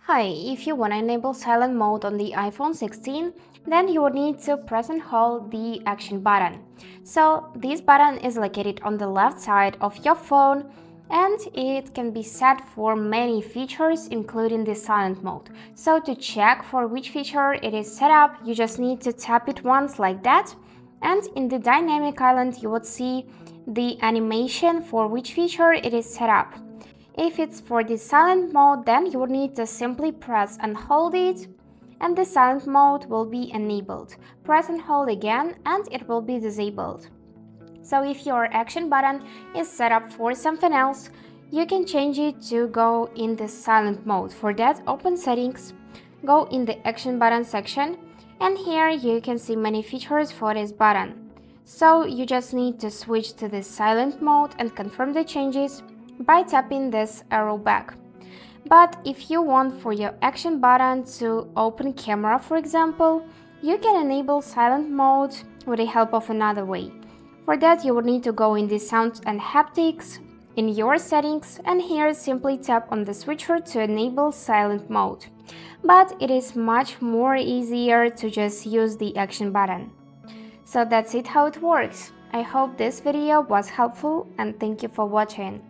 Hi, if you want to enable silent mode on the iPhone 16, then you will need to press and hold the action button. So this button is located on the left side of your phone and it can be set for many features including the silent mode. So to check for which feature it is set up, you just need to tap it once like that, and in the dynamic island you would see the animation for which feature it is set up. If it's for the silent mode, then you will need to simply press and hold it, and the silent mode will be enabled. Press and hold again and it will be disabled. So if your action button is set up for something else, you can change it to go in the silent mode. For that, open settings, go in the action button section, and here you can see many features for this button. So you just need to switch to the silent mode and confirm the changes by tapping this arrow back. But if you want for your action button to open camera, for example, you can enable silent mode with the help of another way. For that, you will need to go in the sound and haptics in your settings, and here simply tap on the switcher to enable silent mode. But it is much more easier to just use the action button. So that's it how it works. I hope this video was helpful and thank you for watching.